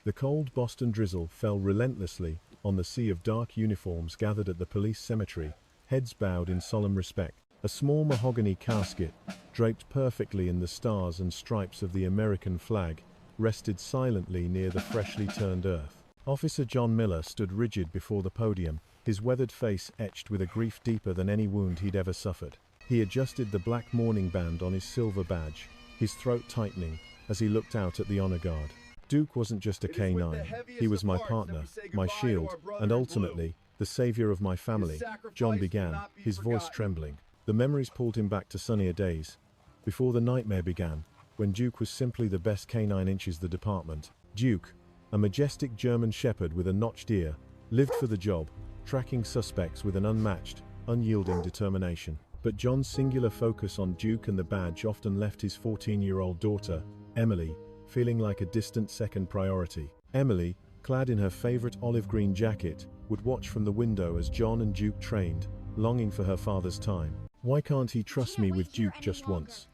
The cold Boston drizzle fell relentlessly on the sea of dark uniforms gathered at the police cemetery, heads bowed in solemn respect. A small mahogany casket, draped perfectly in the stars and stripes of the American flag, rested silently near the freshly turned earth. Officer John Miller stood rigid before the podium, his weathered face etched with a grief deeper than any wound he'd ever suffered. He adjusted the black mourning band on his silver badge, his throat tightening as he looked out at the honor guard. Duke wasn't just a K9, he was my partner, my shield, and ultimately, the savior of my family, John began, his voice trembling. The memories pulled him back to sunnier days, before the nightmare began, when Duke was simply the best K9 inches the department. Duke, a majestic German shepherd with a notched ear, lived for the job, tracking suspects with an unmatched, unyielding determination. But John's singular focus on Duke and the badge often left his 14-year-old daughter, Emily, feeling like a distant second priority. Emily, clad in her favorite olive green jacket, would watch from the window as John and Duke trained, longing for her father's time. "Why can't he trust me with Duke just once?"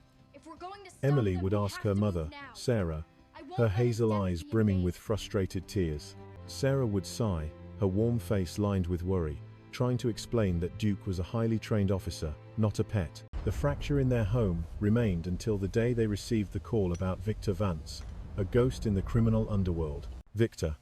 Emily would ask her mother, Sarah, her hazel eyes brimming with frustrated tears. Sarah would sigh, her warm face lined with worry, trying to explain that Duke was a highly trained officer, not a pet. The fracture in their home remained until the day they received the call about Victor Vance, a ghost in the criminal underworld. Victor,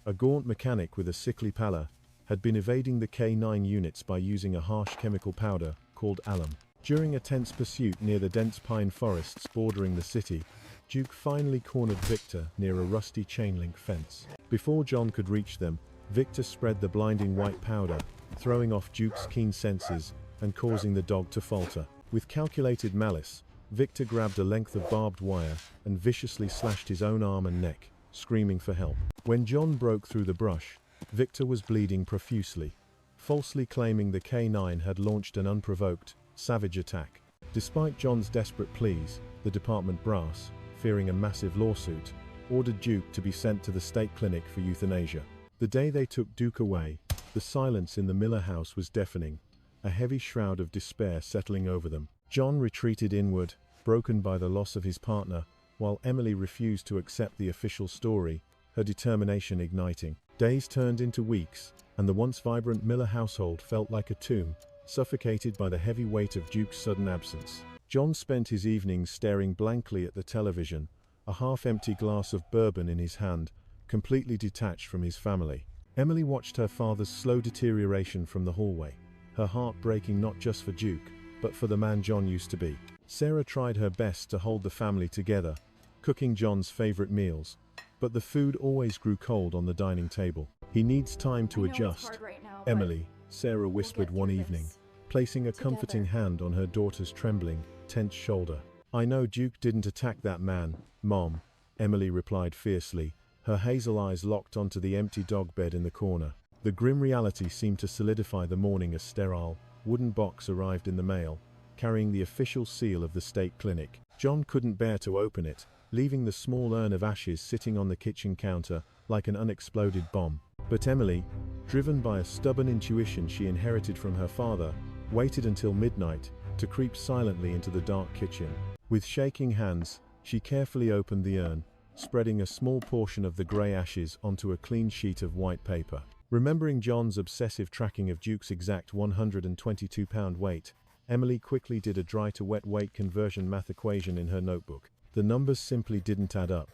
a gaunt mechanic with a sickly pallor, had been evading the K9 units by using a harsh chemical powder called alum. During a tense pursuit near the dense pine forests bordering the city, Duke finally cornered Victor near a rusty chain-link fence. Before John could reach them, Victor spread the blinding white powder, throwing off Duke's keen senses and causing the dog to falter. With calculated malice, Victor grabbed a length of barbed wire and viciously slashed his own arm and neck, screaming for help. When John broke through the brush, Victor was bleeding profusely, falsely claiming the K9 had launched an unprovoked, savage attack. Despite John's desperate pleas, the department brass, fearing a massive lawsuit, ordered Duke to be sent to the state clinic for euthanasia. The day they took Duke away, the silence in the Miller house was deafening, a heavy shroud of despair settling over them. John retreated inward, broken by the loss of his partner, while Emily refused to accept the official story, her determination igniting. Days turned into weeks, and the once vibrant Miller household felt like a tomb, suffocated by the heavy weight of Duke's sudden absence. John spent his evenings staring blankly at the television, a half-empty glass of bourbon in his hand, completely detached from his family. Emily watched her father's slow deterioration from the hallway, her heart breaking not just for Duke, but for the man John used to be. Sarah tried her best to hold the family together, cooking John's favorite meals, but the food always grew cold on the dining table. "He needs time to adjust, Emily," Sarah whispered one evening, placing a comforting hand on her daughter's trembling, tense shoulder. "I know Duke didn't attack that man, Mom," Emily replied fiercely, her hazel eyes locked onto the empty dog bed in the corner. The grim reality seemed to solidify the morning. A sterile, wooden box arrived in the mail, carrying the official seal of the state clinic. John couldn't bear to open it, leaving the small urn of ashes sitting on the kitchen counter like an unexploded bomb. But Emily, driven by a stubborn intuition she inherited from her father, waited until midnight to creep silently into the dark kitchen. With shaking hands, she carefully opened the urn, spreading a small portion of the grey ashes onto a clean sheet of white paper. Remembering John's obsessive tracking of Duke's exact 122-pound weight, Emily quickly did a dry-to-wet weight conversion math equation in her notebook. The numbers simply didn't add up.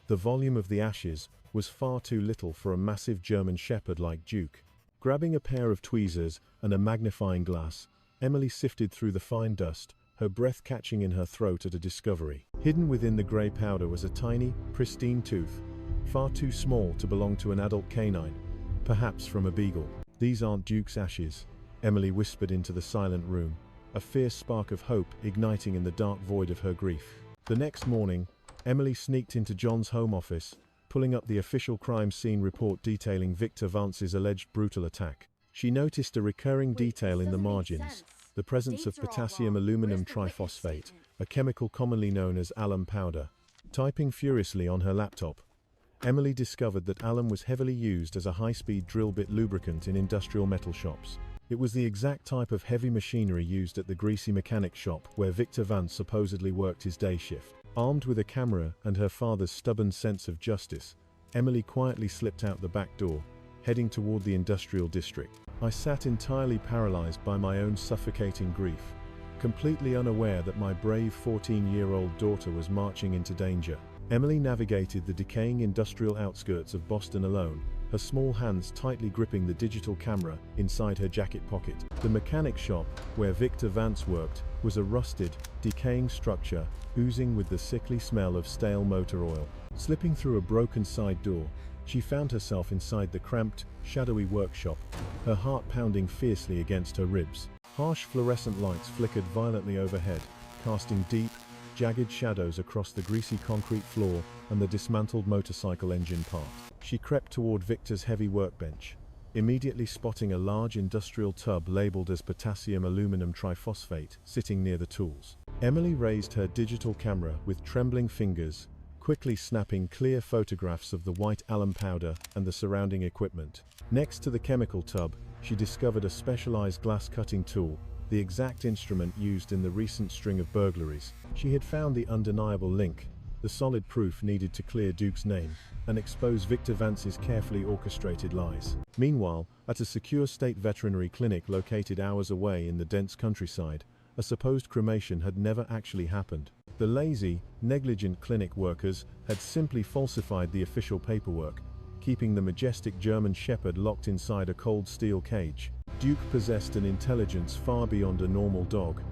The volume of the ashes was far too little for a massive German shepherd like Duke. Grabbing a pair of tweezers and a magnifying glass, Emily sifted through the fine dust, her breath catching in her throat at a discovery. Hidden within the grey powder was a tiny, pristine tooth, far too small to belong to an adult canine, perhaps from a beagle. "These aren't Duke's ashes," Emily whispered into the silent room, a fierce spark of hope igniting in the dark void of her grief. The next morning, Emily sneaked into John's home office, pulling up the official crime scene report detailing Victor Vance's alleged brutal attack. She noticed a recurring detail in the margins, the presence of potassium aluminum triphosphate, a chemical commonly known as alum powder. Typing furiously on her laptop, Emily discovered that alum was heavily used as a high-speed drill bit lubricant in industrial metal shops. It was the exact type of heavy machinery used at the greasy mechanic shop where Victor Vance supposedly worked his day shift. Armed with a camera and her father's stubborn sense of justice, Emily quietly slipped out the back door, heading toward the industrial district. I sat entirely paralyzed by my own suffocating grief, completely unaware that my brave 14-year-old daughter was marching into danger. Emily navigated the decaying industrial outskirts of Boston alone, her small hands tightly gripping the digital camera inside her jacket pocket. The mechanic shop, where Victor Vance worked, was a rusted, decaying structure, oozing with the sickly smell of stale motor oil. Slipping through a broken side door, she found herself inside the cramped, shadowy workshop, her heart pounding fiercely against her ribs. Harsh fluorescent lights flickered violently overhead, casting deep, jagged shadows across the greasy concrete floor and the dismantled motorcycle engine part. She crept toward Victor's heavy workbench, immediately spotting a large industrial tub labeled as potassium aluminum triphosphate sitting near the tools. Emily raised her digital camera with trembling fingers, quickly snapping clear photographs of the white alum powder and the surrounding equipment. Next to the chemical tub, she discovered a specialized glass cutting tool, the exact instrument used in the recent string of burglaries. She had found the undeniable link, the solid proof needed to clear Duke's name and expose Victor Vance's carefully orchestrated lies. Meanwhile, at a secure state veterinary clinic located hours away in the dense countryside, a supposed cremation had never actually happened. The lazy, negligent clinic workers had simply falsified the official paperwork, keeping the majestic German Shepherd locked inside a cold steel cage. Duke possessed an intelligence far beyond a normal dog,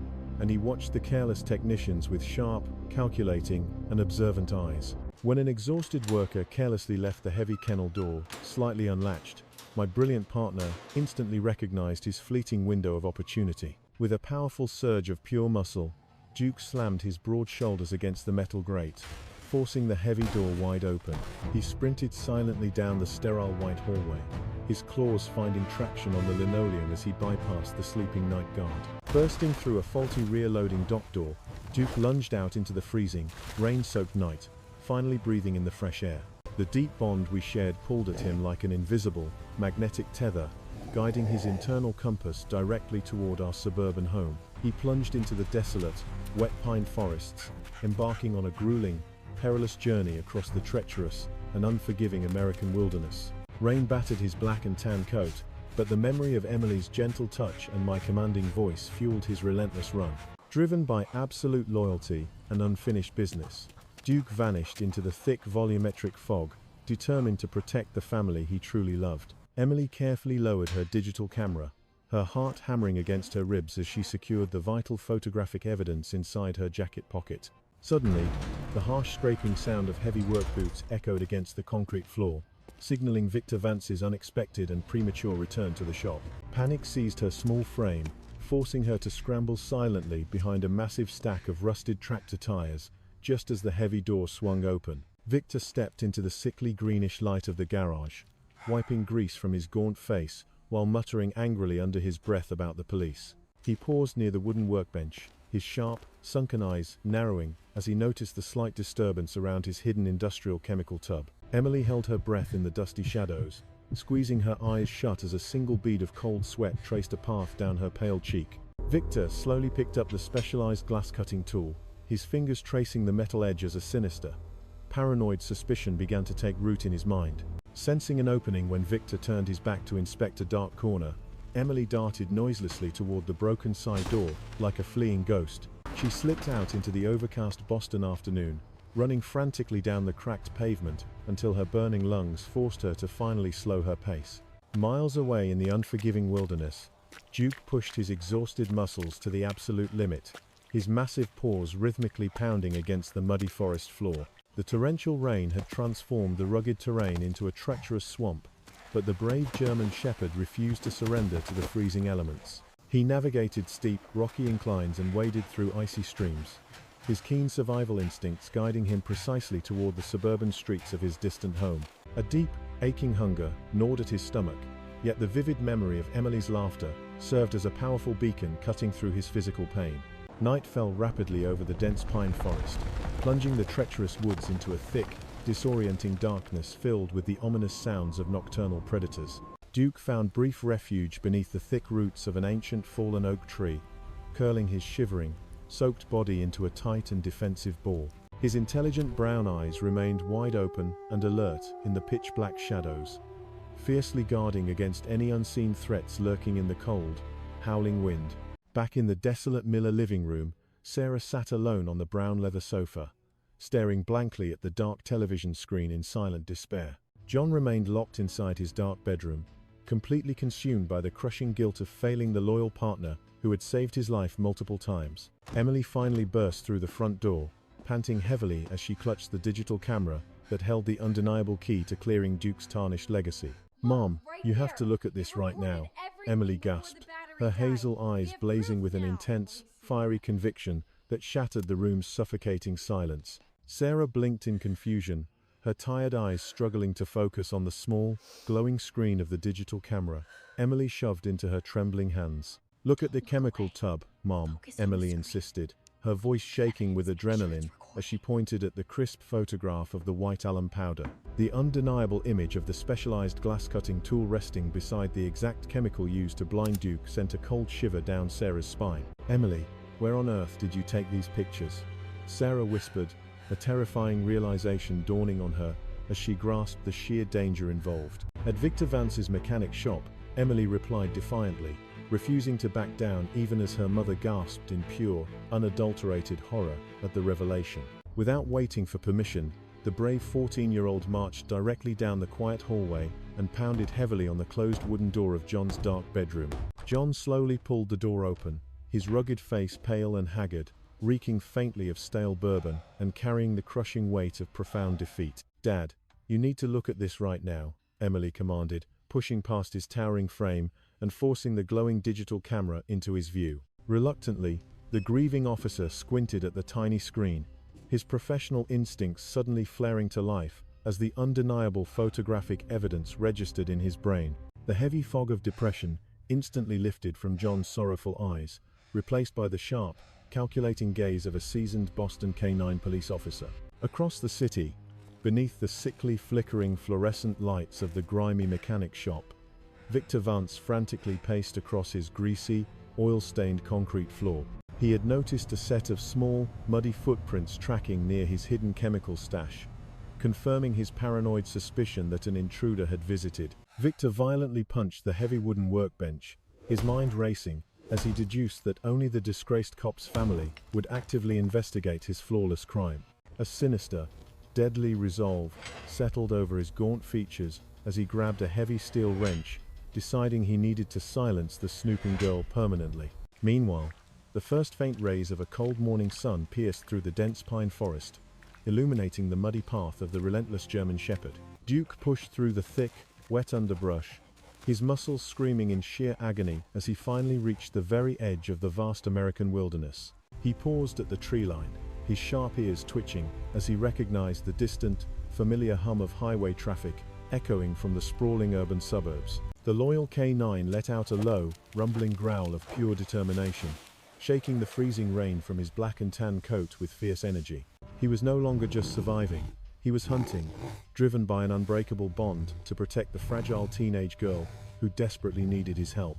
and he watched the careless technicians with sharp, calculating, and observant eyes. When an exhausted worker carelessly left the heavy kennel door, slightly unlatched, my brilliant partner instantly recognized his fleeting window of opportunity. With a powerful surge of pure muscle, Duke slammed his broad shoulders against the metal grate, forcing the heavy door wide open. He sprinted silently down the sterile white hallway, his claws finding traction on the linoleum as he bypassed the sleeping night guard. Bursting through a faulty rear-loading dock door, Duke lunged out into the freezing, rain-soaked night, finally breathing in the fresh air. The deep bond we shared pulled at him like an invisible, magnetic tether, guiding his internal compass directly toward our suburban home. He plunged into the desolate, wet pine forests, embarking on a grueling, perilous journey across the treacherous and unforgiving American wilderness. Rain battered his black and tan coat, but the memory of Emily's gentle touch and my commanding voice fueled his relentless run. Driven by absolute loyalty and unfinished business, Duke vanished into the thick volumetric fog, determined to protect the family he truly loved. Emily carefully lowered her digital camera, her heart hammering against her ribs as she secured the vital photographic evidence inside her jacket pocket. Suddenly, the harsh scraping sound of heavy work boots echoed against the concrete floor, signaling Victor Vance's unexpected and premature return to the shop. Panic seized her small frame, forcing her to scramble silently behind a massive stack of rusted tractor tires, just as the heavy door swung open. Victor stepped into the sickly greenish light of the garage, wiping grease from his gaunt face while muttering angrily under his breath about the police. He paused near the wooden workbench, his sharp, sunken eyes narrowing as he noticed the slight disturbance around his hidden industrial chemical tub. Emily held her breath in the dusty shadows, squeezing her eyes shut as a single bead of cold sweat traced a path down her pale cheek. Victor slowly picked up the specialized glass-cutting tool, his fingers tracing the metal edge as a sinister, paranoid suspicion began to take root in his mind. Sensing an opening when Victor turned his back to inspect a dark corner, Emily darted noiselessly toward the broken side door, like a fleeing ghost. She slipped out into the overcast Boston afternoon, running frantically down the cracked pavement until her burning lungs forced her to finally slow her pace. Miles away in the unforgiving wilderness, Duke pushed his exhausted muscles to the absolute limit, his massive paws rhythmically pounding against the muddy forest floor. The torrential rain had transformed the rugged terrain into a treacherous swamp, but the brave German Shepherd refused to surrender to the freezing elements. He navigated steep, rocky inclines and waded through icy streams, his keen survival instincts guiding him precisely toward the suburban streets of his distant home. A deep, aching hunger gnawed at his stomach, yet the vivid memory of Emily's laughter served as a powerful beacon cutting through his physical pain. Night fell rapidly over the dense pine forest, plunging the treacherous woods into a thick, disorienting darkness filled with the ominous sounds of nocturnal predators. Duke found brief refuge beneath the thick roots of an ancient fallen oak tree, curling his shivering, soaked body into a tight and defensive ball. His intelligent brown eyes remained wide open and alert in the pitch-black shadows, fiercely guarding against any unseen threats lurking in the cold, howling wind. Back in the desolate Miller living room, Sarah sat alone on the brown leather sofa, staring blankly at the dark television screen in silent despair. John remained locked inside his dark bedroom, completely consumed by the crushing guilt of failing the loyal partner who had saved his life multiple times. Emily finally burst through the front door, panting heavily as she clutched the digital camera that held the undeniable key to clearing Duke's tarnished legacy. "Mom, you have to look at this right now," Emily gasped, her hazel eyes blazing with an intense, fiery conviction that shattered the room's suffocating silence. Sarah blinked in confusion, her tired eyes struggling to focus on the small, glowing screen of the digital camera. Emily shoved into her trembling hands. "Look at the chemical tub, Mom," Emily insisted, her voice shaking with adrenaline as she pointed at the crisp photograph of the white alum powder. The undeniable image of the specialized glass-cutting tool resting beside the exact chemical used to blind Duke sent a cold shiver down Sarah's spine. "Emily, where on earth did you take these pictures?" Sarah whispered, a terrifying realization dawning on her as she grasped the sheer danger involved. "At Victor Vance's mechanic shop," Emily replied defiantly, refusing to back down even as her mother gasped in pure, unadulterated horror at the revelation. Without waiting for permission, the brave 14-year-old marched directly down the quiet hallway and pounded heavily on the closed wooden door of John's dark bedroom. John slowly pulled the door open, his rugged face pale and haggard, reeking faintly of stale bourbon and carrying the crushing weight of profound defeat. "Dad, you need to look at this right now," Emily commanded, pushing past his towering frame and forcing the glowing digital camera into his view. Reluctantly, the grieving officer squinted at the tiny screen, his professional instincts suddenly flaring to life as the undeniable photographic evidence registered in his brain. The heavy fog of depression instantly lifted from John's sorrowful eyes, replaced by the sharp, calculating gaze of a seasoned Boston K-9 police officer. Across the city, beneath the sickly flickering fluorescent lights of the grimy mechanic shop, Victor Vance frantically paced across his greasy, oil-stained concrete floor. He had noticed a set of small, muddy footprints tracking near his hidden chemical stash, confirming his paranoid suspicion that an intruder had visited. Victor violently punched the heavy wooden workbench, his mind racing as he deduced that only the disgraced cop's family would actively investigate his flawless crime. A sinister, deadly resolve settled over his gaunt features as he grabbed a heavy steel wrench, deciding he needed to silence the snooping girl permanently. Meanwhile, the first faint rays of a cold morning sun pierced through the dense pine forest, illuminating the muddy path of the relentless German shepherd. Duke pushed through the thick, wet underbrush, his muscles screaming in sheer agony as he finally reached the very edge of the vast American wilderness. He paused at the tree line, his sharp ears twitching as he recognized the distant, familiar hum of highway traffic echoing from the sprawling urban suburbs. The loyal K-9 let out a low, rumbling growl of pure determination, shaking the freezing rain from his black and tan coat with fierce energy. He was no longer just surviving, he was hunting, driven by an unbreakable bond to protect the fragile teenage girl who desperately needed his help.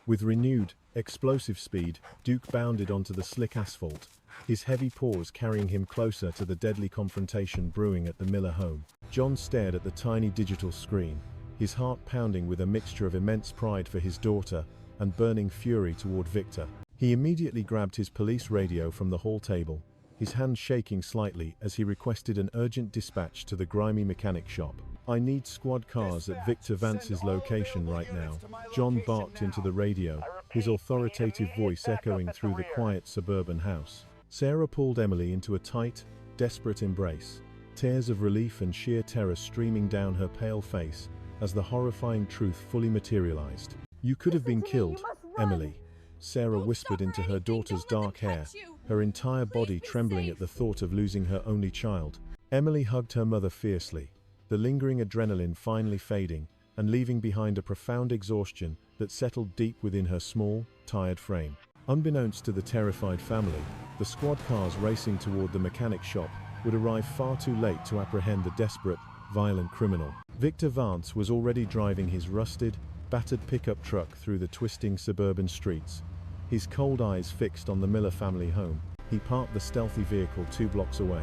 With renewed, explosive speed, Duke bounded onto the slick asphalt, his heavy paws carrying him closer to the deadly confrontation brewing at the Miller home. John stared at the tiny digital screen, his heart pounding with a mixture of immense pride for his daughter and burning fury toward Victor. He immediately grabbed his police radio from the hall table, his hand shaking slightly as he requested an urgent dispatch to the grimy mechanic shop. "I need squad cars at Victor Vance's location right now," John barked into the radio, his authoritative voice echoing through the quiet suburban house. Sarah pulled Emily into a tight, desperate embrace, tears of relief and sheer terror streaming down her pale face as the horrifying truth fully materialized. "You could have been killed, Emily," Sarah whispered into her daughter's dark hair, her entire body trembling at the thought of losing her only child. Emily hugged her mother fiercely, the lingering adrenaline finally fading and leaving behind a profound exhaustion that settled deep within her small, tired frame. Unbeknownst to the terrified family, the squad cars racing toward the mechanic shop would arrive far too late to apprehend the desperate, violent criminal. Victor Vance was already driving his rusted, battered pickup truck through the twisting suburban streets, his cold eyes fixed on the Miller family home. He parked the stealthy vehicle 2 blocks away,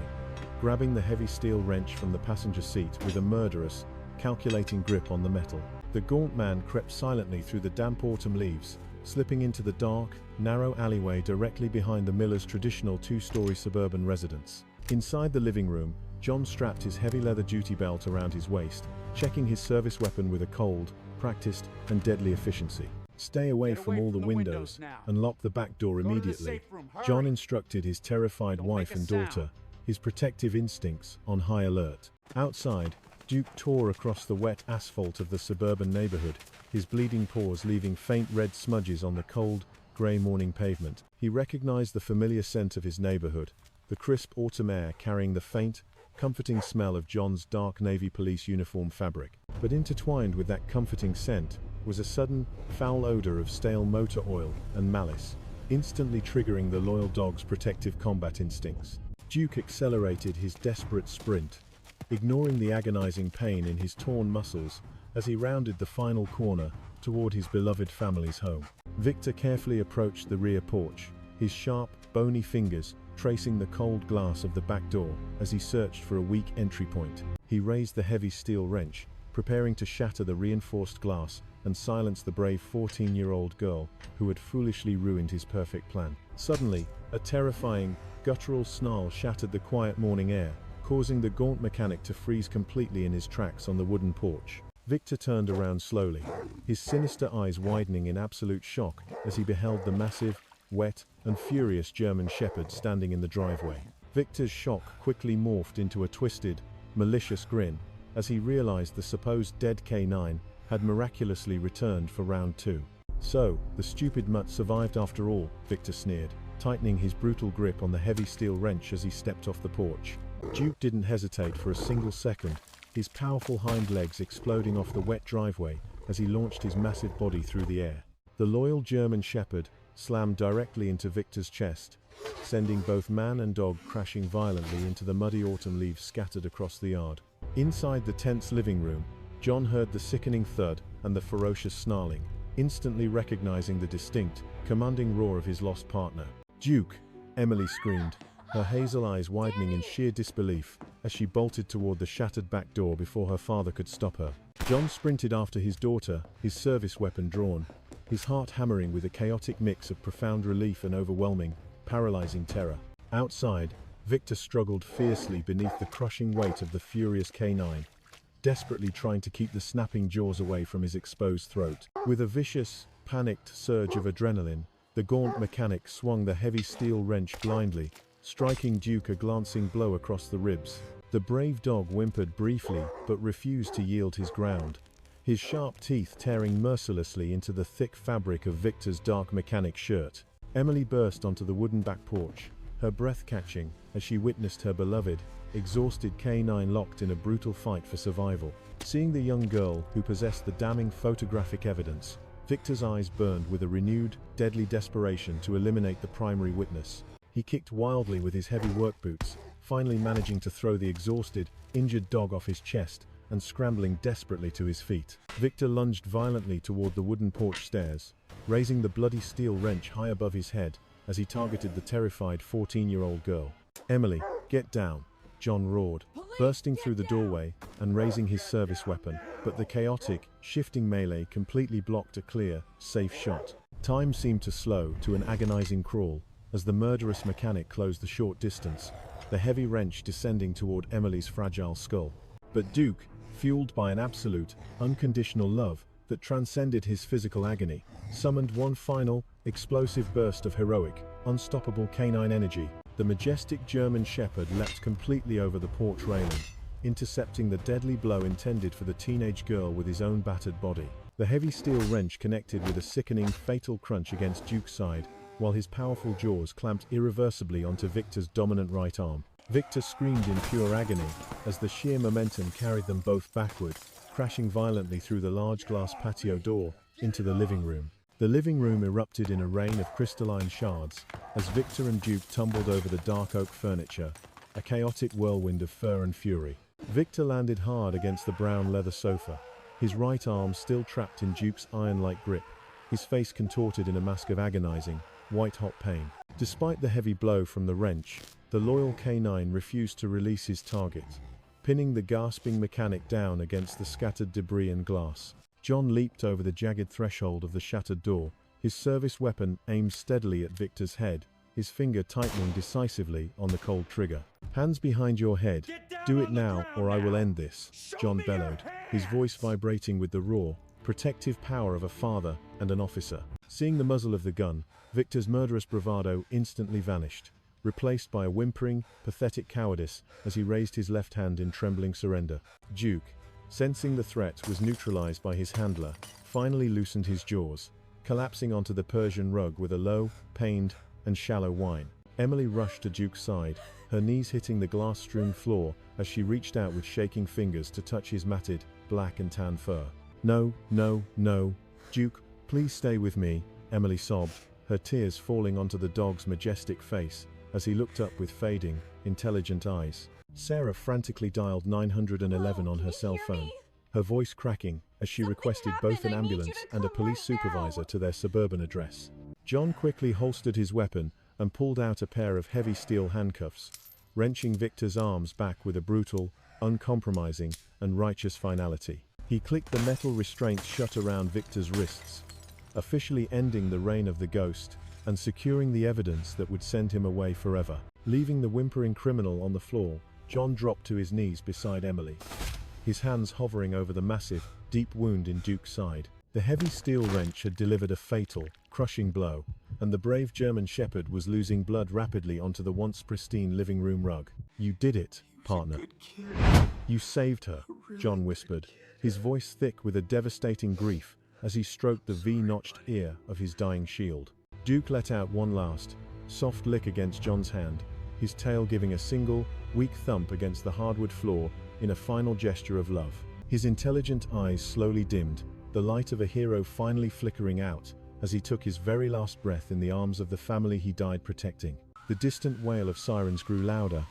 grabbing the heavy steel wrench from the passenger seat with a murderous, calculating grip on the metal. The gaunt man crept silently through the damp autumn leaves, slipping into the dark, narrow alleyway directly behind the Millers' traditional two-story suburban residence. Inside the living room, John strapped his heavy leather duty belt around his waist, checking his service weapon with a cold, practiced, and deadly efficiency. "Stay away from all the windows and lock the back door immediately," John instructed his terrified wife and daughter, his protective instincts on high alert. Outside, Duke tore across the wet asphalt of the suburban neighborhood, his bleeding paws leaving faint red smudges on the cold, gray morning pavement. He recognized the familiar scent of his neighborhood, the crisp autumn air carrying the faint, comforting smell of John's dark navy police uniform fabric. But intertwined with that comforting scent was a sudden, foul odor of stale motor oil and malice, instantly triggering the loyal dog's protective combat instincts. Duke accelerated his desperate sprint, ignoring the agonizing pain in his torn muscles as he rounded the final corner toward his beloved family's home. Victor carefully approached the rear porch, his sharp, bony fingers tracing the cold glass of the back door as he searched for a weak entry point. He raised the heavy steel wrench, preparing to shatter the reinforced glass and silence the brave 14-year-old girl who had foolishly ruined his perfect plan. Suddenly, a terrifying, guttural snarl shattered the quiet morning air, causing the gaunt mechanic to freeze completely in his tracks on the wooden porch. Victor turned around slowly, his sinister eyes widening in absolute shock as he beheld the massive, wet, and furious German Shepherd standing in the driveway. Victor's shock quickly morphed into a twisted, malicious grin as he realized the supposed dead K9 had miraculously returned for round 2. "So, the stupid mutt survived after all," Victor sneered, tightening his brutal grip on the heavy steel wrench as he stepped off the porch. Duke didn't hesitate for a single second, his powerful hind legs exploding off the wet driveway as he launched his massive body through the air. The loyal German Shepherd slammed directly into Victor's chest, sending both man and dog crashing violently into the muddy autumn leaves scattered across the yard. Inside the tense living room, John heard the sickening thud and the ferocious snarling, instantly recognizing the distinct, commanding roar of his lost partner. "Duke!" Emily screamed, her hazel eyes widening in sheer disbelief as she bolted toward the shattered back door before her father could stop her. John sprinted after his daughter, his service weapon drawn, his heart hammering with a chaotic mix of profound relief and overwhelming, paralyzing terror. Outside, Victor struggled fiercely beneath the crushing weight of the furious K9, desperately trying to keep the snapping jaws away from his exposed throat. With a vicious, panicked surge of adrenaline, the gaunt mechanic swung the heavy steel wrench blindly, striking Duke a glancing blow across the ribs. The brave dog whimpered briefly but refused to yield his ground, his sharp teeth tearing mercilessly into the thick fabric of Victor's dark mechanic shirt. Emily burst onto the wooden back porch, her breath catching as she witnessed her beloved, exhausted K9 locked in a brutal fight for survival. Seeing the young girl who possessed the damning photographic evidence, Victor's eyes burned with a renewed, deadly desperation to eliminate the primary witness. He kicked wildly with his heavy work boots, finally managing to throw the exhausted, injured dog off his chest and scrambling desperately to his feet. Victor lunged violently toward the wooden porch stairs, raising the bloody steel wrench high above his head as he targeted the terrified 14-year-old girl. "Emily, get down," John roared, bursting through the doorway and raising his service weapon, but the chaotic, shifting melee completely blocked a clear, safe shot. Time seemed to slow to an agonizing crawl as the murderous mechanic closed the short distance, the heavy wrench descending toward Emily's fragile skull. But Duke, fueled by an absolute, unconditional love that transcended his physical agony, summoned one final, explosive burst of heroic, unstoppable canine energy. The majestic German Shepherd leapt completely over the porch railing, intercepting the deadly blow intended for the teenage girl with his own battered body. The heavy steel wrench connected with a sickening, fatal crunch against Duke's side, while his powerful jaws clamped irreversibly onto Victor's dominant right arm. Victor screamed in pure agony as the sheer momentum carried them both backward, crashing violently through the large glass patio door into the living room. The living room erupted in a rain of crystalline shards as Victor and Duke tumbled over the dark oak furniture, a chaotic whirlwind of fur and fury. Victor landed hard against the brown leather sofa, his right arm still trapped in Duke's iron-like grip, his face contorted in a mask of agonizing, white-hot pain. Despite the heavy blow from the wrench, the loyal canine refused to release his target, pinning the gasping mechanic down against the scattered debris and glass. John leaped over the jagged threshold of the shattered door, his service weapon aimed steadily at Victor's head, his finger tightening decisively on the cold trigger. "Hands behind your head. Do it now, or I will end this," John bellowed, his voice vibrating with the raw, protective power of a father and an officer. Seeing the muzzle of the gun, Victor's murderous bravado instantly vanished, replaced by a whimpering, pathetic cowardice as he raised his left hand in trembling surrender. Duke, sensing the threat was neutralized by his handler, finally loosened his jaws, collapsing onto the Persian rug with a low, pained, and shallow whine. Emily rushed to Duke's side, her knees hitting the glass-strewn floor as she reached out with shaking fingers to touch his matted, black and tan fur. "No, no, no. Duke, please stay with me," Emily sobbed, her tears falling onto the dog's majestic face as he looked up with fading, intelligent eyes. Sarah frantically dialed 911 on her cell phone, her voice cracking as she requested both an ambulance and a police supervisor to their suburban address. John quickly holstered his weapon and pulled out a pair of heavy steel handcuffs, wrenching Victor's arms back with a brutal, uncompromising, and righteous finality. He clicked the metal restraints shut around Victor's wrists, officially ending the reign of the ghost and securing the evidence that would send him away forever. Leaving the whimpering criminal on the floor, John dropped to his knees beside Emily, his hands hovering over the massive, deep wound in Duke's side. The heavy steel wrench had delivered a fatal, crushing blow, and the brave German shepherd was losing blood rapidly onto the once pristine living room rug. "You did it, partner. You saved her," John whispered, his voice thick with a devastating grief as he stroked the V-notched ear of his dying shield. Duke let out one last, soft lick against John's hand, his tail giving a single, weak thump against the hardwood floor in a final gesture of love. His intelligent eyes slowly dimmed, the light of a hero finally flickering out as he took his very last breath in the arms of the family he died protecting. The distant wail of sirens grew louder,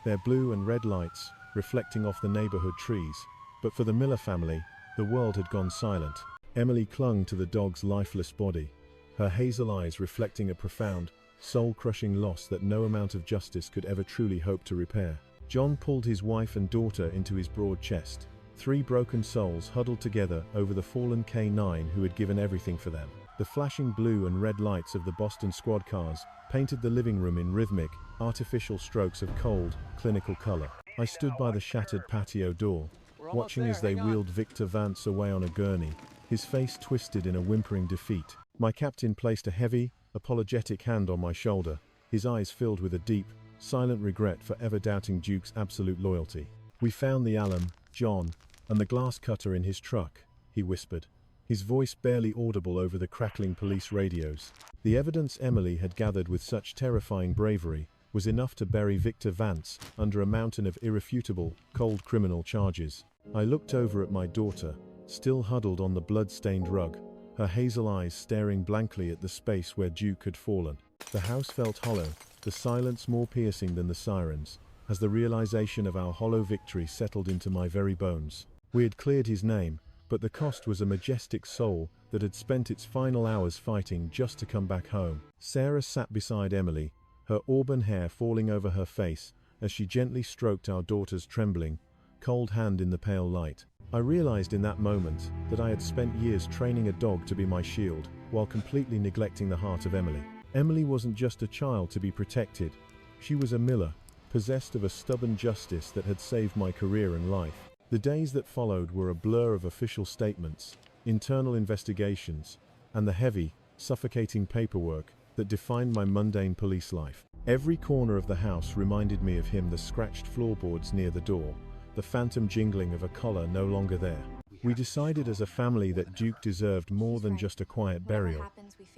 their blue and red lights reflecting off the neighborhood trees. But for the Miller family, the world had gone silent. Emily clung to the dog's lifeless body, her hazel eyes reflecting a profound, soul-crushing loss that no amount of justice could ever truly hope to repair. John pulled his wife and daughter into his broad chest, three broken souls huddled together over the fallen K9 who had given everything for them. The flashing blue and red lights of the Boston squad cars painted the living room in rhythmic, artificial strokes of cold, clinical color. I stood by the shattered patio door, watching as they wheeled Victor Vance away on a gurney, his face twisted in a whimpering defeat. My captain placed a heavy, apologetic hand on my shoulder, his eyes filled with a deep, silent regret for ever doubting Duke's absolute loyalty. "We found the alum, John, and the glass cutter in his truck," he whispered, his voice barely audible over the crackling police radios. The evidence Emily had gathered with such terrifying bravery was enough to bury Victor Vance under a mountain of irrefutable, cold criminal charges. I looked over at my daughter, still huddled on the blood-stained rug, her hazel eyes staring blankly at the space where Duke had fallen. The house felt hollow, the silence more piercing than the sirens, as the realization of our hollow victory settled into my very bones. We had cleared his name, but the cost was a majestic soul that had spent its final hours fighting just to come back home. Sarah sat beside Emily, her auburn hair falling over her face as she gently stroked our daughter's trembling, cold hand in the pale light. I realized in that moment that I had spent years training a dog to be my shield, while completely neglecting the heart of Emily. Emily wasn't just a child to be protected. She was a Miller, possessed of a stubborn justice that had saved my career and life. The days that followed were a blur of official statements, internal investigations, and the heavy, suffocating paperwork that defined my mundane police life. Every corner of the house reminded me of him, the scratched floorboards near the door, the phantom jingling of a collar no longer there. We decided as a family that Duke deserved more than just a quiet burial.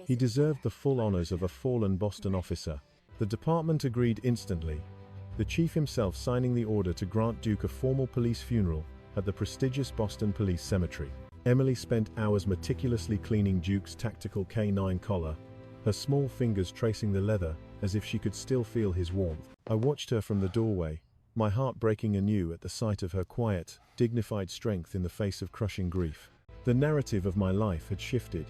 He deserved the full honors of a fallen Boston officer. The department agreed instantly, the chief himself signing the order to grant Duke a formal police funeral at the prestigious Boston Police Cemetery. Emily spent hours meticulously cleaning Duke's tactical K9 collar, her small fingers tracing the leather as if she could still feel his warmth. I watched her from the doorway, my heart breaking anew at the sight of her quiet, dignified strength in the face of crushing grief. The narrative of my life had shifted.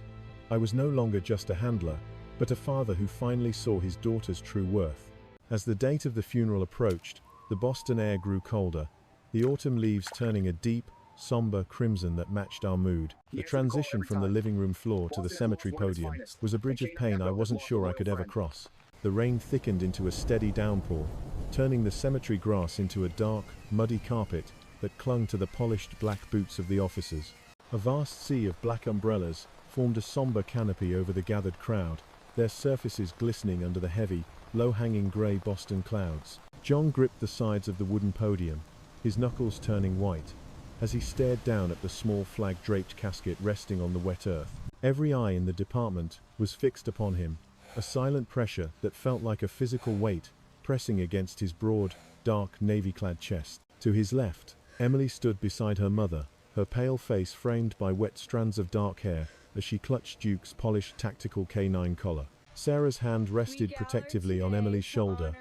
I was no longer just a handler, but a father who finally saw his daughter's true worth. As the date of the funeral approached, the Boston air grew colder, the autumn leaves turning a deep, somber crimson that matched our mood. The transition from the living room floor to the cemetery podium was a bridge of pain I wasn't sure I could ever cross. The rain thickened into a steady downpour, turning the cemetery grass into a dark, muddy carpet that clung to the polished black boots of the officers. A vast sea of black umbrellas formed a somber canopy over the gathered crowd, their surfaces glistening under the heavy, low-hanging grey Boston clouds. John gripped the sides of the wooden podium, his knuckles turning white, as he stared down at the small flag-draped casket resting on the wet earth. Every eye in the department was fixed upon him, a silent pressure that felt like a physical weight pressing against his broad, dark, navy-clad chest. To his left, Emily stood beside her mother, her pale face framed by wet strands of dark hair as she clutched Duke's polished tactical K9 collar. Sarah's hand rested protectively on Emily's shoulder,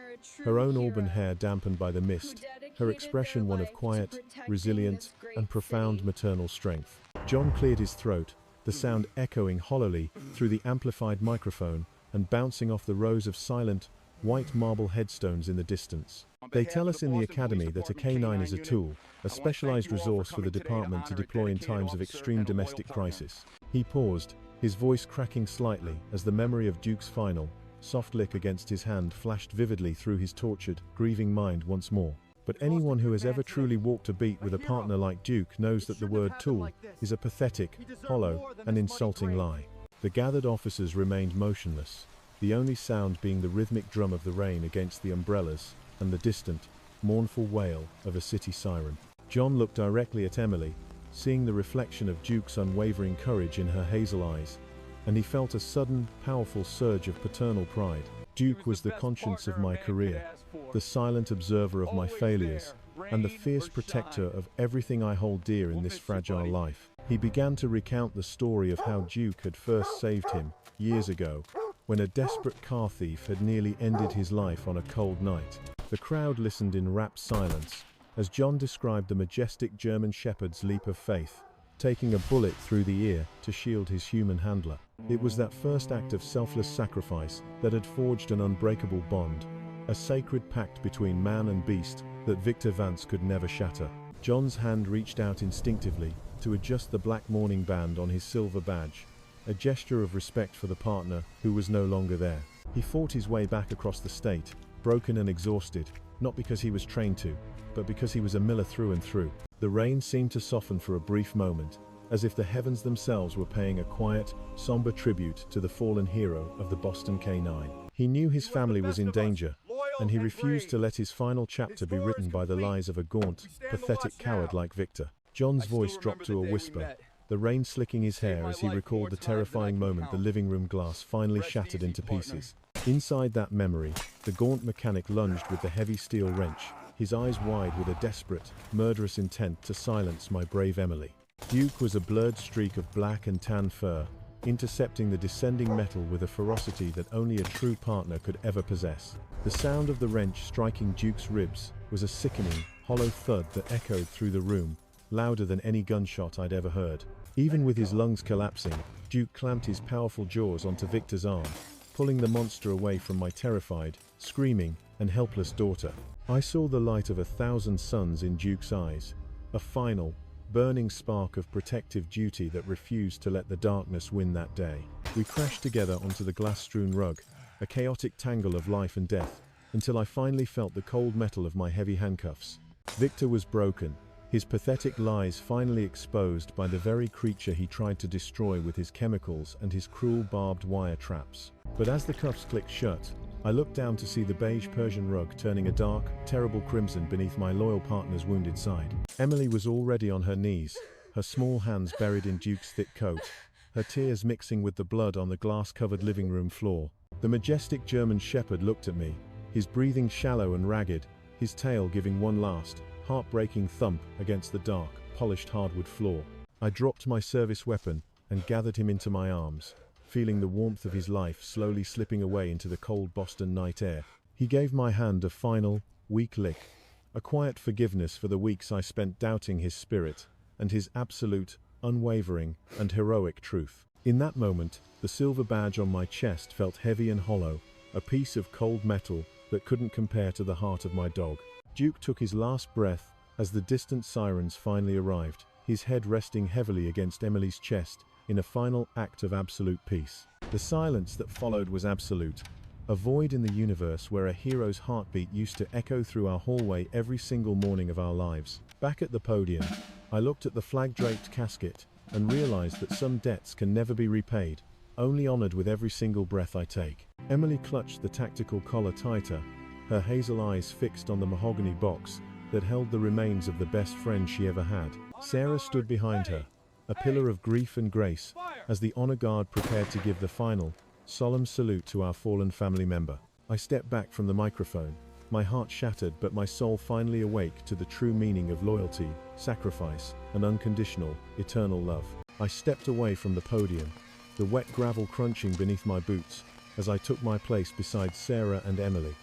her own auburn hair dampened by the mist, her expression one of quiet, resilient, and profound maternal strength. John cleared his throat, the sound echoing hollowly through the amplified microphone and bouncing off the rows of silent, white marble headstones in the distance. They tell us in the academy that a K9 is a tool, a specialized resource for the department to deploy in times of extreme domestic crisis. He paused, his voice cracking slightly as the memory of Duke's final, soft lick against his hand flashed vividly through his tortured, grieving mind once more. But anyone who has ever truly walked a beat with a partner like Duke knows that the word tool is a pathetic, hollow, and insulting lie. The gathered officers remained motionless, the only sound being the rhythmic drum of the rain against the umbrellas and the distant, mournful wail of a city siren. John looked directly at Emily, seeing the reflection of Duke's unwavering courage in her hazel eyes, and he felt a sudden, powerful surge of paternal pride. Duke was the conscience of my career, the silent observer of my failures, and the fierce protector of everything I hold dear in this fragile life. He began to recount the story of how Duke had first saved him, years ago, when a desperate car thief had nearly ended his life on a cold night. The crowd listened in rapt silence, as John described the majestic German shepherd's leap of faith, taking a bullet through the ear to shield his human handler. It was that first act of selfless sacrifice that had forged an unbreakable bond, a sacred pact between man and beast that Victor Vance could never shatter. John's hand reached out instinctively to adjust the black mourning band on his silver badge, a gesture of respect for the partner who was no longer there. He fought his way back across the state, broken and exhausted, not because he was trained to, but because he was a miller through and through. The rain seemed to soften for a brief moment, as if the heavens themselves were paying a quiet, somber tribute to the fallen hero of the Boston K9. He knew his family was in danger, and he refused to let his final chapter be written by the lies of a gaunt, pathetic coward like Victor. John's voice dropped to a whisper, the rain slicking his hair as he recalled the terrifying moment the living room glass finally shattered into pieces. Inside that memory, the gaunt mechanic lunged with the heavy steel wrench, his eyes wide with a desperate, murderous intent to silence my brave Emily. Duke was a blurred streak of black and tan fur, intercepting the descending metal with a ferocity that only a true partner could ever possess. The sound of the wrench striking Duke's ribs was a sickening, hollow thud that echoed through the room, louder than any gunshot I'd ever heard. Even with his lungs collapsing, Duke clamped his powerful jaws onto Victor's arm, pulling the monster away from my terrified, screaming, and helpless daughter. I saw the light of 1,000 suns in Duke's eyes, a final, burning spark of protective duty that refused to let the darkness win that day. We crashed together onto the glass-strewn rug, a chaotic tangle of life and death, until I finally felt the cold metal of my heavy handcuffs. Victor was broken, his pathetic lies finally exposed by the very creature he tried to destroy with his chemicals and his cruel barbed wire traps. But as the cuffs clicked shut, I looked down to see the beige Persian rug turning a dark, terrible crimson beneath my loyal partner's wounded side. Emily was already on her knees, her small hands buried in Duke's thick coat, her tears mixing with the blood on the glass-covered living room floor. The majestic German shepherd looked at me, his breathing shallow and ragged, his tail giving one last, heartbreaking thump against the dark, polished hardwood floor. I dropped my service weapon and gathered him into my arms, feeling the warmth of his life slowly slipping away into the cold Boston night air. He gave my hand a final, weak lick, a quiet forgiveness for the weeks I spent doubting his spirit and his absolute, unwavering, and heroic truth. In that moment, the silver badge on my chest felt heavy and hollow, a piece of cold metal that couldn't compare to the heart of my dog. Duke took his last breath as the distant sirens finally arrived, his head resting heavily against Emily's chest in a final act of absolute peace. The silence that followed was absolute, a void in the universe where a hero's heartbeat used to echo through our hallway every single morning of our lives. Back at the podium, I looked at the flag-draped casket and realized that some debts can never be repaid, only honored with every single breath I take. Emily clutched the tactical collar tighter, her hazel eyes fixed on the mahogany box that held the remains of the best friend she ever had. Sarah stood behind her, a pillar of grief and grace, as the honor guard prepared to give the final, solemn salute to our fallen family member. I stepped back from the microphone, my heart shattered but my soul finally awake to the true meaning of loyalty, sacrifice, and unconditional, eternal love. I stepped away from the podium, the wet gravel crunching beneath my boots, as I took my place beside Sarah and Emily,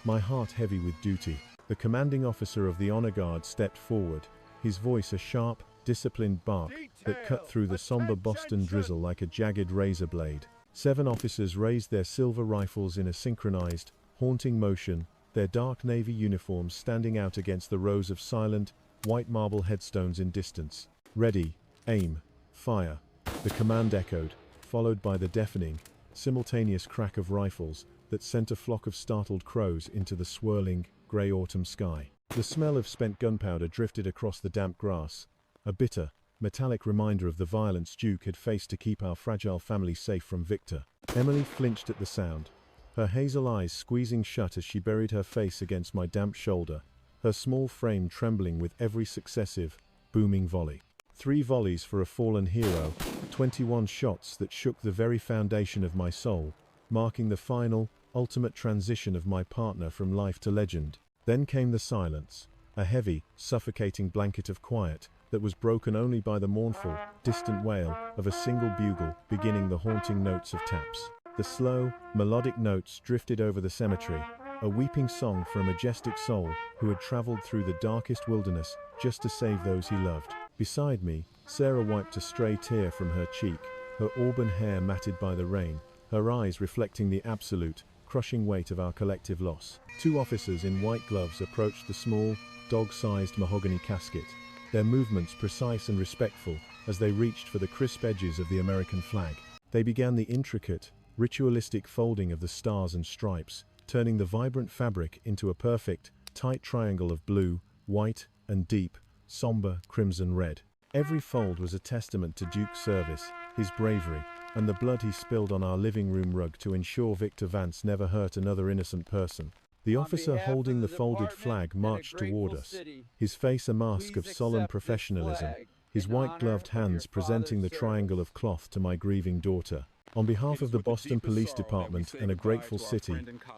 my heart heavy with duty. The commanding officer of the honor guard stepped forward, his voice a sharp, disciplined bark that cut through the somber Boston drizzle like a jagged razor blade. 7 officers raised their silver rifles in a synchronized, haunting motion, their dark navy uniforms standing out against the rows of silent, white marble headstones in distance. Ready, aim, fire. The command echoed, followed by the deafening, simultaneous crack of rifles that sent a flock of startled crows into the swirling, grey autumn sky. The smell of spent gunpowder drifted across the damp grass, a bitter, metallic reminder of the violence Duke had faced to keep our fragile family safe from Victor. Emily flinched at the sound, her hazel eyes squeezing shut as she buried her face against my damp shoulder, her small frame trembling with every successive, booming volley. 3 volleys for a fallen hero, 21 shots that shook the very foundation of my soul, marking the final, ultimate transition of my partner from life to legend. Then came the silence, a heavy, suffocating blanket of quiet that was broken only by the mournful, distant wail of a single bugle beginning the haunting notes of taps. The slow, melodic notes drifted over the cemetery, a weeping song for a majestic soul who had traveled through the darkest wilderness just to save those he loved. Beside me, Sarah wiped a stray tear from her cheek, her auburn hair matted by the rain, her eyes reflecting the absolute, crushing weight of our collective loss. 2 officers in white gloves approached the small, dog-sized mahogany casket, their movements precise and respectful as they reached for the crisp edges of the American flag. They began the intricate, ritualistic folding of the stars and stripes, turning the vibrant fabric into a perfect, tight triangle of blue, white, and deep, somber crimson red. Every fold was a testament to Duke's service, his bravery, and the blood he spilled on our living room rug to ensure Victor Vance never hurt another innocent person. The officer holding the folded flag marched toward us, his face a mask of solemn professionalism, his white-gloved hands presenting the triangle of cloth to my grieving daughter. On behalf of the Boston Police Department and a grateful city,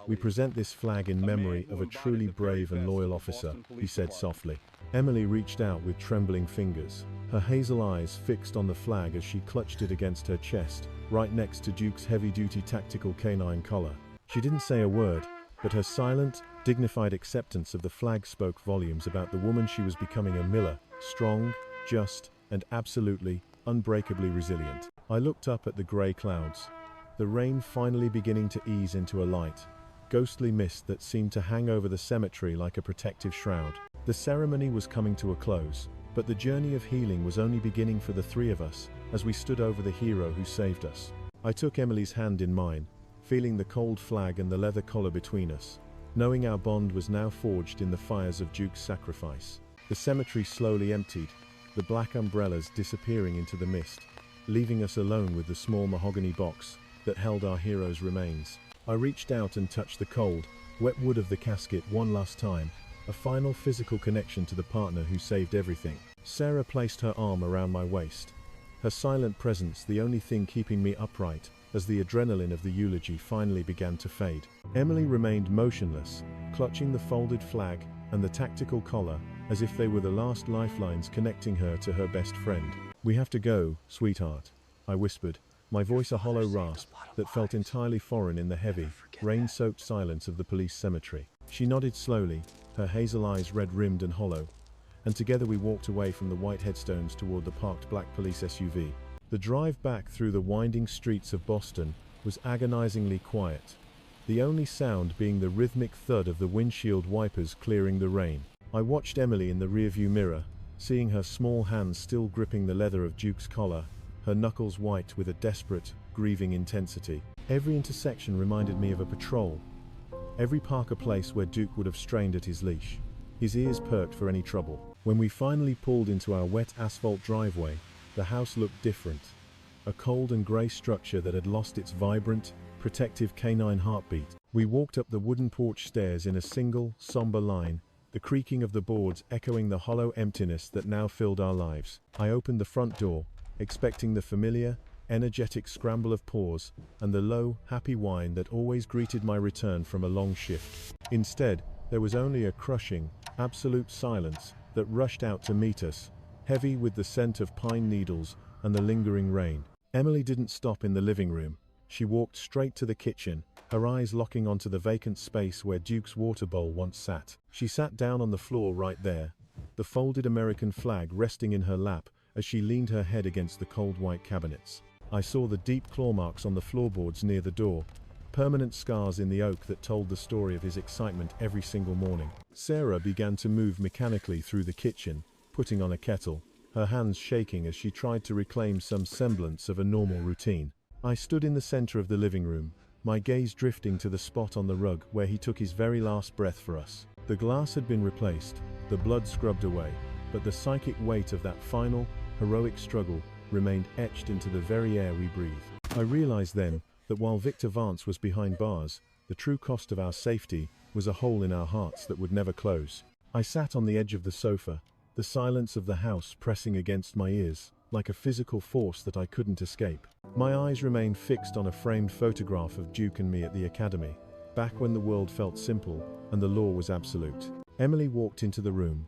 we present this flag in memory of a truly brave and loyal officer, he said softly. Emily reached out with trembling fingers, her hazel eyes fixed on the flag as she clutched it against her chest, right next to Duke's heavy-duty tactical canine collar. She didn't say a word, but her silent, dignified acceptance of the flag spoke volumes about the woman she was becoming. A Miller, strong, just, and absolutely, unbreakably resilient. I looked up at the grey clouds, the rain finally beginning to ease into a light, ghostly mist that seemed to hang over the cemetery like a protective shroud. The ceremony was coming to a close, but the journey of healing was only beginning for the 3 of us as we stood over the hero who saved us. I took Emily's hand in mine, feeling the cold flag and the leather collar between us, knowing our bond was now forged in the fires of Duke's sacrifice. The cemetery slowly emptied, the black umbrellas disappearing into the mist, leaving us alone with the small mahogany box that held our hero's remains. I reached out and touched the cold, wet wood of the casket one last time, a final physical connection to the partner who saved everything. Sarah placed her arm around my waist, her silent presence the only thing keeping me upright as the adrenaline of the eulogy finally began to fade. Emily remained motionless, clutching the folded flag and the tactical collar as if they were the last lifelines connecting her to her best friend. "We have to go, sweetheart," I whispered, my voice a hollow rasp that felt entirely foreign in the heavy, rain-soaked silence of the police cemetery. She nodded slowly, her hazel eyes red-rimmed and hollow, and together we walked away from the white headstones toward the parked black police SUV. The drive back through the winding streets of Boston was agonizingly quiet, the only sound being the rhythmic thud of the windshield wipers clearing the rain. I watched Emily in the rearview mirror, seeing her small hands still gripping the leather of Duke's collar, her knuckles white with a desperate, grieving intensity. Every intersection reminded me of a patrol, every park a place where Duke would have strained at his leash, his ears perked for any trouble. When we finally pulled into our wet asphalt driveway, the house looked different. A cold and grey structure that had lost its vibrant, protective canine heartbeat. We walked up the wooden porch stairs in a single, somber line, the creaking of the boards echoing the hollow emptiness that now filled our lives. I opened the front door, expecting the familiar, energetic scramble of paws and the low, happy whine that always greeted my return from a long shift. Instead, there was only a crushing, absolute silence that rushed out to meet us, heavy with the scent of pine needles and the lingering rain. Emily didn't stop in the living room. She walked straight to the kitchen, her eyes locking onto the vacant space where Duke's water bowl once sat. She sat down on the floor right there, the folded American flag resting in her lap as she leaned her head against the cold white cabinets. I saw the deep claw marks on the floorboards near the door, permanent scars in the oak that told the story of his excitement every single morning. Sarah began to move mechanically through the kitchen, putting on a kettle, her hands shaking as she tried to reclaim some semblance of a normal routine. I stood in the center of the living room, my gaze drifting to the spot on the rug where he took his very last breath for us. The glass had been replaced, the blood scrubbed away, but the psychic weight of that final, heroic struggle remained etched into the very air we breathe. I realized then that while Victor Vance was behind bars, the true cost of our safety was a hole in our hearts that would never close. I sat on the edge of the sofa, the silence of the house pressing against my ears, like a physical force that I couldn't escape. My eyes remained fixed on a framed photograph of Duke and me at the academy, back when the world felt simple and the law was absolute. Emily walked into the room,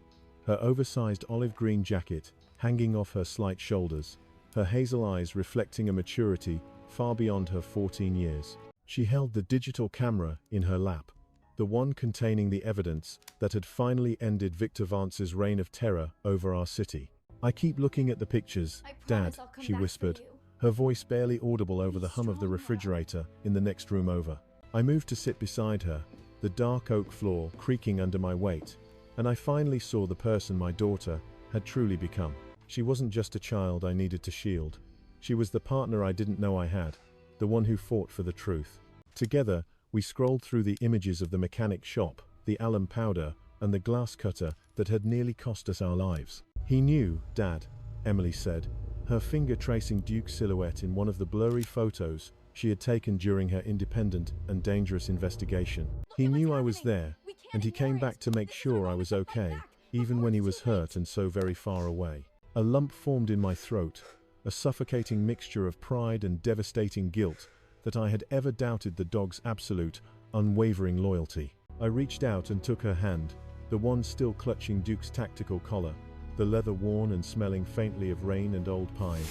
her oversized olive green jacket hanging off her slight shoulders, her hazel eyes reflecting a maturity far beyond her 14 years. She held the digital camera in her lap, the one containing the evidence that had finally ended Victor Vance's reign of terror over our city. "I keep looking at the pictures, Dad," she whispered, her voice barely audible over the hum of the refrigerator in the next room over. I moved to sit beside her, the dark oak floor creaking under my weight, and I finally saw the person my daughter had truly become. She wasn't just a child I needed to shield. She was the partner I didn't know I had, the one who fought for the truth. Together, we scrolled through the images of the mechanic shop, the alum powder, and the glass cutter that had nearly cost us our lives. "He knew, Dad," Emily said, her finger tracing Duke's silhouette in one of the blurry photos she had taken during her independent and dangerous investigation. "He knew I was there, and he came back to make sure I was okay, even when he was hurt and so very far away." A lump formed in my throat, a suffocating mixture of pride and devastating guilt that I had ever doubted the dog's absolute, unwavering loyalty. I reached out and took her hand, the one still clutching Duke's tactical collar, the leather worn and smelling faintly of rain and old pine.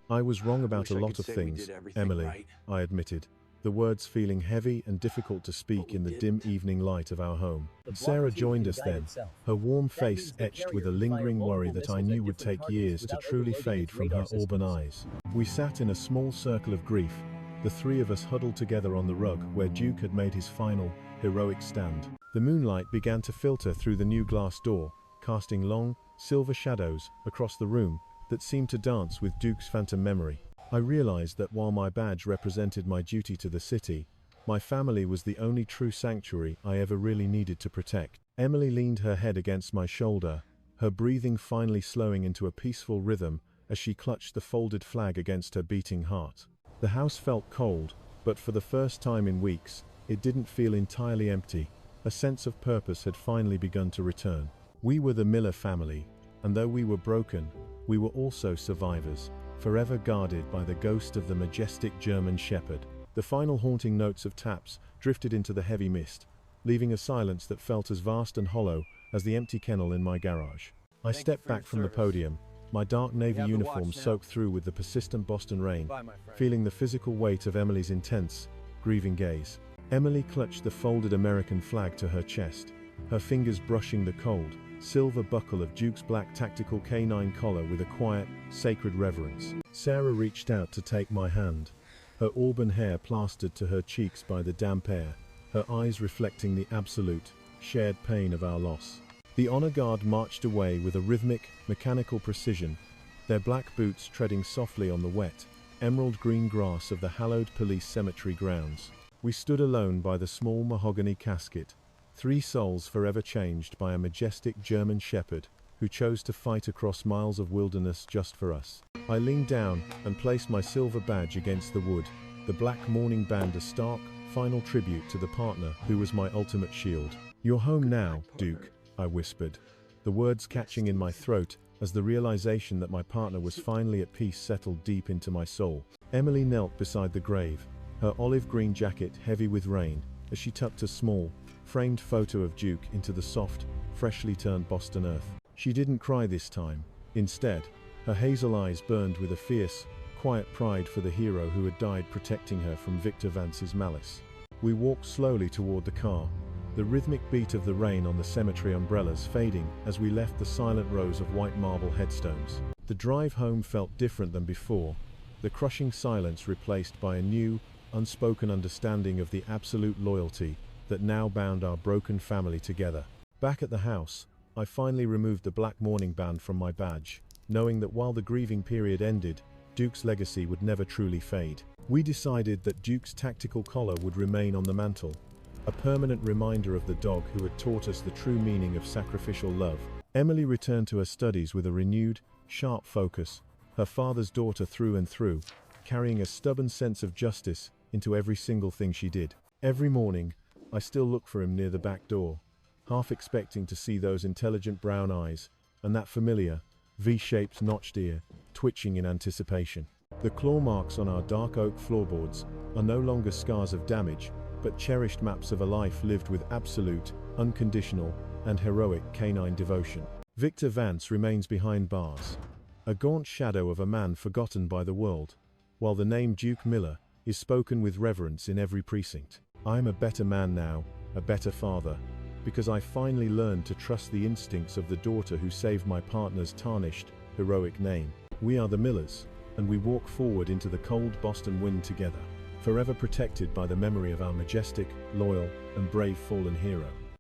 "I was wrong about a lot of things, Emily," I admitted, the words feeling heavy and difficult to speak in the dim evening light of our home. Sarah joined us then, her warm face etched with a lingering worry that I knew would take years to truly fade from her auburn eyes. We sat in a small circle of grief, the three of us huddled together on the rug where Duke had made his final, heroic stand. The moonlight began to filter through the new glass door, casting long, silver shadows across the room that seemed to dance with Duke's phantom memory. I realized that while my badge represented my duty to the city, my family was the only true sanctuary I ever really needed to protect. Emily leaned her head against my shoulder, her breathing finally slowing into a peaceful rhythm as she clutched the folded flag against her beating heart. The house felt cold, but for the first time in weeks, it didn't feel entirely empty. A sense of purpose had finally begun to return. We were the Miller family, and though we were broken, we were also survivors, forever guarded by the ghost of the majestic German shepherd. The final haunting notes of taps drifted into the heavy mist, leaving a silence that felt as vast and hollow as the empty kennel in my garage. I stepped back from the podium, my dark navy uniform soaked through with the persistent Boston rain, feeling the physical weight of Emily's intense, grieving gaze. Emily clutched the folded American flag to her chest, her fingers brushing the cold, silver buckle of Duke's black tactical canine collar with a quiet, sacred reverence. Sarah reached out to take my hand, her auburn hair plastered to her cheeks by the damp air, her eyes reflecting the absolute, shared pain of our loss. The honor guard marched away with a rhythmic, mechanical precision, their black boots treading softly on the wet, emerald green grass of the hallowed police cemetery grounds. We stood alone by the small mahogany casket, 3 souls forever changed by a majestic German shepherd who chose to fight across miles of wilderness just for us. I leaned down and placed my silver badge against the wood, the black mourning band a stark, final tribute to the partner who was my ultimate shield. "You're home now, Duke," I whispered, the words catching in my throat as the realization that my partner was finally at peace settled deep into my soul. Emily knelt beside the grave, her olive green jacket heavy with rain, as she tucked a small, framed photo of Duke into the soft, freshly turned Boston earth. She didn't cry this time. Instead, her hazel eyes burned with a fierce, quiet pride for the hero who had died protecting her from Victor Vance's malice. We walked slowly toward the car, the rhythmic beat of the rain on the cemetery umbrellas fading as we left the silent rows of white marble headstones. The drive home felt different than before, the crushing silence replaced by a new, unspoken understanding of the absolute loyalty that now bound our broken family together. Back at the house, I finally removed the black mourning band from my badge, knowing that while the grieving period ended, Duke's legacy would never truly fade. We decided that Duke's tactical collar would remain on the mantle, a permanent reminder of the dog who had taught us the true meaning of sacrificial love. Emily returned to her studies with a renewed, sharp focus, her father's daughter through and through, carrying a stubborn sense of justice into every single thing she did. Every morning, I still look for him near the back door, half expecting to see those intelligent brown eyes, and that familiar, V-shaped notched ear, twitching in anticipation. The claw marks on our dark oak floorboards are no longer scars of damage, but cherished maps of a life lived with absolute, unconditional, and heroic canine devotion. Victor Vance remains behind bars, a gaunt shadow of a man forgotten by the world, while the name Duke Miller is spoken with reverence in every precinct. I am a better man now, a better father, because I finally learned to trust the instincts of the daughter who saved my partner's tarnished, heroic name. We are the Millers, and we walk forward into the cold Boston wind together, forever protected by the memory of our majestic, loyal, and brave fallen hero.